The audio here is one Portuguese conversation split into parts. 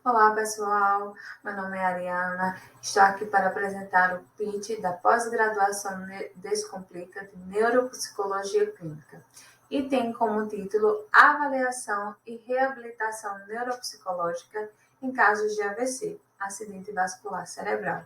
Olá pessoal, meu nome é Ariana, estou aqui para apresentar o pitch da pós-graduação Descomplica de Neuropsicologia Clínica e tem como título Avaliação e Reabilitação Neuropsicológica em casos de AVC, acidente vascular cerebral.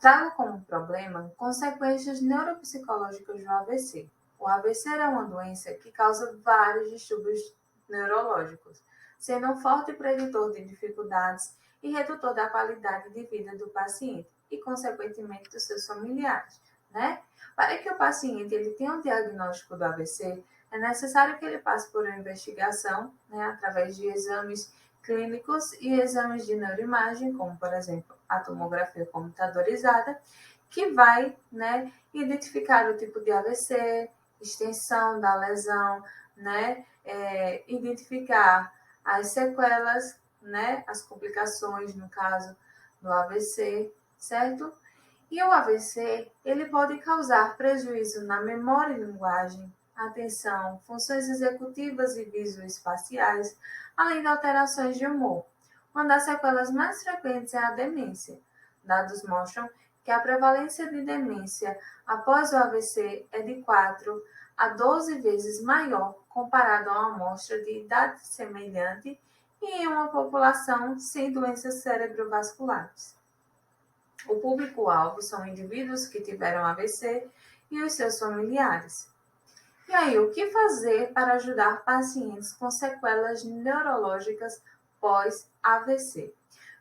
Trago como problema consequências neuropsicológicas do AVC. O AVC é uma doença que causa vários distúrbios neurológicos, sendo um forte preditor de dificuldades e redutor da qualidade de vida do paciente e, consequentemente, dos seus familiares, né? Para que o paciente ele tenha um diagnóstico do AVC, é necessário que ele passe por uma investigação, né, através de exames clínicos e exames de neuroimagem, como, por exemplo, a tomografia computadorizada, que vai, né, identificar o tipo de AVC, extensão da lesão, né, identificar as sequelas, né, as complicações, no caso do AVC, certo? E o AVC, ele pode causar prejuízo na memória e linguagem, atenção, funções executivas e visoespaciais, além de alterações de humor. Uma das sequelas mais frequentes é a demência. Dados mostram que a prevalência de demência após o AVC é de 4 a 12 vezes maior comparado a uma amostra de idade semelhante e em uma população sem doenças cerebrovasculares. O público-alvo são indivíduos que tiveram AVC e os seus familiares. E aí, o que fazer para ajudar pacientes com sequelas neurológicas pós-AVC?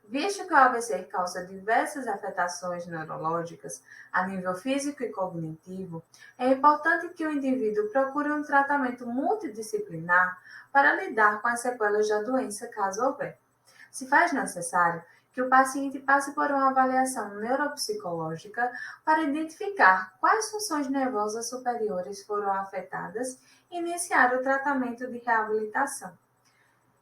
Visto que o AVC causa diversas afetações neurológicas a nível físico e cognitivo, é importante que o indivíduo procure um tratamento multidisciplinar para lidar com as sequelas da doença, caso houver. Se faz necessário que o paciente passe por uma avaliação neuropsicológica para identificar quais funções nervosas superiores foram afetadas e iniciar o tratamento de reabilitação.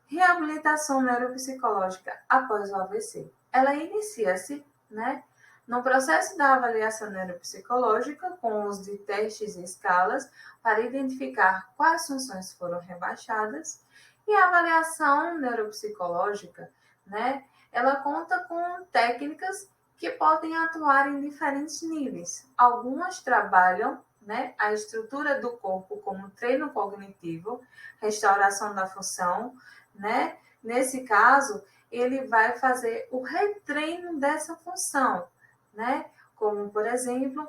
Reabilitação neuropsicológica após o AVC. Ela inicia-se, né, no processo da avaliação neuropsicológica com uso de testes e escalas para identificar quais funções foram rebaixadas. E a avaliação neuropsicológica, né, ela conta com técnicas que podem atuar em diferentes níveis. Algumas trabalham, né, a estrutura do corpo como treino cognitivo, restauração da função, né? Nesse caso, ele vai fazer o retreino dessa função, né? Como, por exemplo,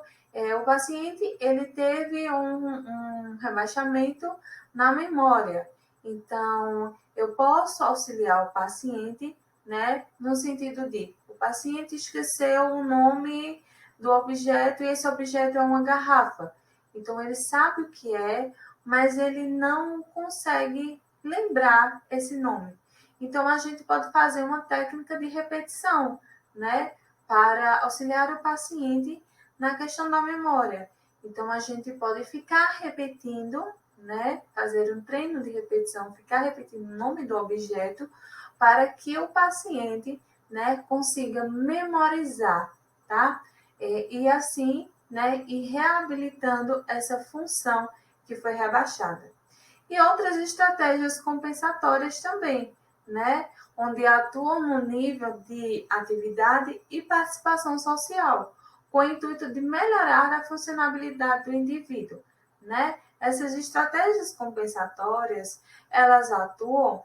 o paciente ele teve um rebaixamento na memória. Então, eu posso auxiliar o paciente, né? No sentido de, o paciente esqueceu o nome do objeto e esse objeto é uma garrafa. Então, ele sabe o que é, mas ele não consegue lembrar esse nome. Então, a gente pode fazer uma técnica de repetição, né? Para auxiliar o paciente na questão da memória. Então, a gente pode ficar repetindo, né? Fazer um treino de repetição, ficar repetindo o nome do objeto para que o paciente, né, consiga memorizar, tá? E assim, né, ir reabilitando essa função que foi rebaixada. E outras estratégias compensatórias também, né? Onde atuam no nível de atividade e participação social, com o intuito de melhorar a funcionalidade do indivíduo, né? Essas estratégias compensatórias, elas atuam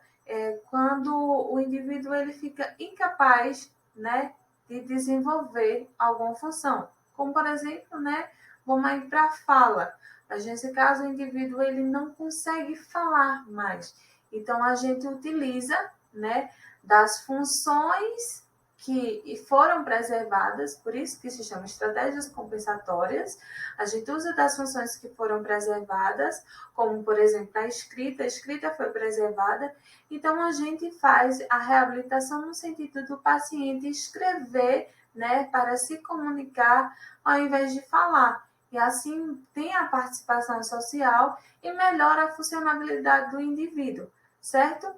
quando o indivíduo ele fica incapaz, né, de desenvolver alguma função, como por exemplo, né, vamos ir para a fala. Mas nesse caso, o indivíduo ele não consegue falar mais. Então, a gente utiliza, né, das funções que foram preservadas, por isso que se chama estratégias compensatórias. A gente usa das funções que foram preservadas, como, por exemplo, a escrita foi preservada. Então, a gente faz a reabilitação no sentido do paciente escrever, né, para se comunicar ao invés de falar. E assim tem a participação social e melhora a funcionalidade do indivíduo, certo?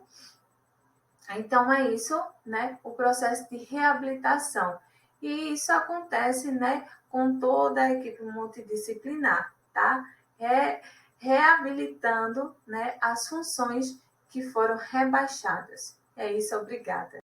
Então é isso, né? O processo de reabilitação. E isso acontece, né, com toda a equipe multidisciplinar, tá? Reabilitando, né, as funções que foram rebaixadas. É isso, obrigada.